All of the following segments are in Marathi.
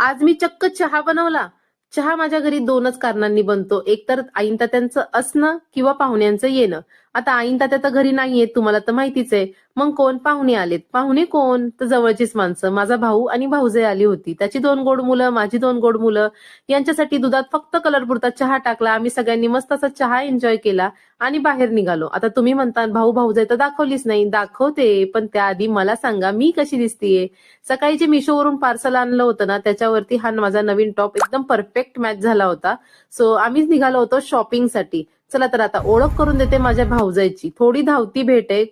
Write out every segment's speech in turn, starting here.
आज मी चक्क चहा बनवला. चहा माझ्या घरी दोनच कारणांनी बनतो. एक तर आईन तात्यांचं असणं किंवा पाहुण्यांचं येणं. आता आईन तात्या तर घरी नाहीयेत, तुम्हाला तर माहितीच आहे. मग कोण पाहुणे आलेत. पाहुणे कोण? तर जवळचीच माणसं. माझा भाऊ आणि भाऊजाई आली होती. त्याची 2 गोड मुलं, माझी 2 गोड मुलं. यांच्यासाठी दुधात फक्त कलर पुरता चहा टाकला. आम्ही सगळ्यांनी मस्त असा चहा एन्जॉय केला आणि बाहेर निघालो. आता तुम्ही म्हणता भाऊ भाऊजाई तर दाखवलीच नाही. दाखवते, पण त्याआधी मला सांगा मी कशी दिसतीये? सकाळी जे मिशोवरून पार्सल आणलं होतं ना, त्याच्यावरती हा माझा नवीन टॉप एकदम परफेक्ट मॅच झाला होता. सो आम्हीच निघालो होतो शॉपिंगसाठी. चला तर आता ओळख करून देते माझ्या भाऊजाईची. थोडी धावती भेट आहे.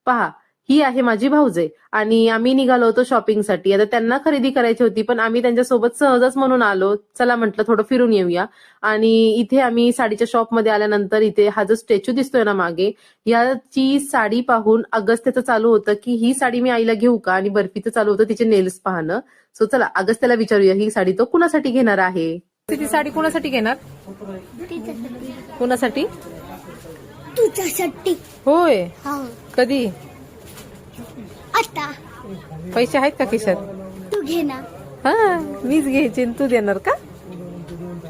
पहा, ही आहे माझी भाऊजाई आणि आम्ही निघालो होतो शॉपिंगसाठी. आता त्यांना खरेदी करायची होती, पण आम्ही त्यांच्यासोबत सहजच म्हणून आलो. चला म्हटलं थोडं फिरून येऊया. आणि इथे आम्ही साडीच्या शॉपमध्ये आल्यानंतर इथे हा जो स्टॅच्यू दिसतोय ना मागे, याची साडी पाहून अगस्त्याचं चालू होतं की ही साडी मी आईला घेऊ का, आणि बर्फीचं चालू होतं तिचे नेल्स पाहणं. सो चला अगस्त्याला विचारूया ही साडी तो कुणासाठी घेणार आहे. ती साडी कुणासाठी घेणार? कुणासाठी? तुझ्यासाठी. होय. हा. कधी? आता पैसे आहेत का खिशात? तू घे ना. हा, मीच घ्यायची तू देणार का?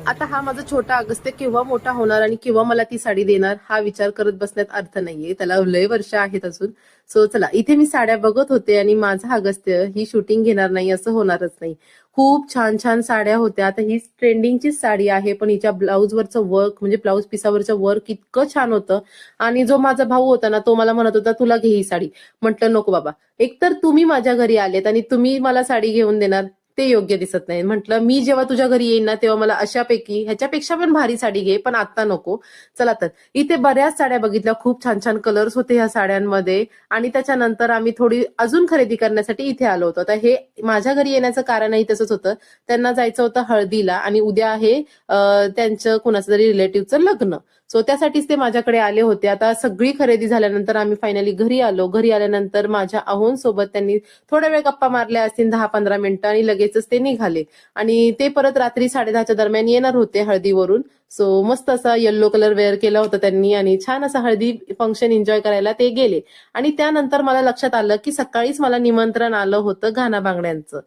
आता हा माझा छोटा अगस्त्य केव्हा मोठा होणार आणि केव्हा मला ती साडी देणार हा विचार करत बसण्यात अर्थ नाहीये. त्याला लय वर्ष आहेत अजून. सो चला, इथे मी साड्या बघत होते आणि माझा अगस्त्य ही शूटिंग घेणार नाही असं होणारच नाही. खूप छान छान साड्या होत्या. आता ही ट्रेंडिंगचीच साडी आहे, पण हिच्या ब्लाऊजवरचं वर्क म्हणजे ब्लाऊज पिसावरचं वर्क इतकं छान होतं. आणि जो माझा भाऊ होता ना, तो मला म्हणत होता तुला घे ही साडी. म्हटलं नको बाबा, एकतर तुम्ही माझ्या घरी आलेत आणि तुम्ही मला साडी घेऊन देणार ते योग्य दिसत नाही. म्हटलं मी जेव्हा तुझ्या घरी येईन ना, तेव्हा मला अशापैकी ह्याच्यापेक्षा पण भारी साडी घे, पण आता नको. चला तर इथे बऱ्याच साड्या बघितल्या. खूप छान छान कलर्स होते ह्या साड्यांमध्ये. आणि त्याच्यानंतर आम्ही थोडी अजून खरेदी करण्यासाठी इथे आलो होतो. आता हे माझ्या घरी येण्याचं कारणही तसंच होतं. त्यांना जायचं होतं हळदीला आणि उद्या आहे त्यांचं कुणाचं तरी रिलेटिव्हचं लग्न. सो त्यासाठीच ते माझ्याकडे आले होते. आता सगळी खरेदी झाल्यानंतर आम्ही फायनली घरी आलो. घरी आल्यानंतर माझ्या अहोंसोबत त्यांनी थोड्या वेळ गप्पा मारल्या असतील, 10-15 मिनिटं, आणि लगेचच ते निघाले. आणि ते परत रात्री 10:30च्या दरम्यान येणार होते हळदीवरून. सो मस्त असा येल्लो कलर वेअर केला होता त्यांनी आणि छान असा हळदी फंक्शन एन्जॉय करायला ते गेले. आणि त्यानंतर मला लक्षात आलं की सकाळीच मला निमंत्रण आलं होतं घाना बांगड्यांचं.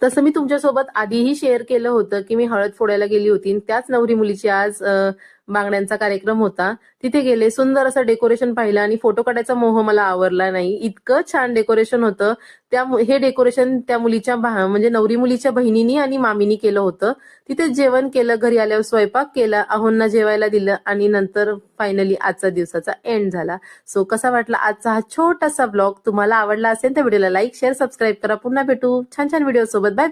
तसं मी तुमच्यासोबत आधीही शेअर केलं होतं की मी हळद फोडायला गेली होती. त्याच नवरी मुलीची आज बांगड्यांचा कार्यक्रम होता. तिथे गेले, सुंदर असं डेकोरेशन पाहिलं आणि फोटो काढायचा मोह मला आवरला नाही. इतकं छान डेकोरेशन होतं. हे डेकोरेशन त्या मुलीच्या म्हणजे नवरी मुलीच्या बहिणीनी आणि मामीनी केलं होतं. तिथे जेवण केलं, घरी आल्यावर स्वयंपाक केला, अहोंना जेवायला दिलं आणि नंतर फायनली आजचा दिवसाचा एंड झाला. सो कसा वाटला आजचा हा छोटासा ब्लॉग? तुम्हाला आवडला असेल तर व्हिडिओला लाईक, शेअर, सबस्क्राईब करा. पुन्हा भेटू छान छान व्हिडिओ सोबत. बाय.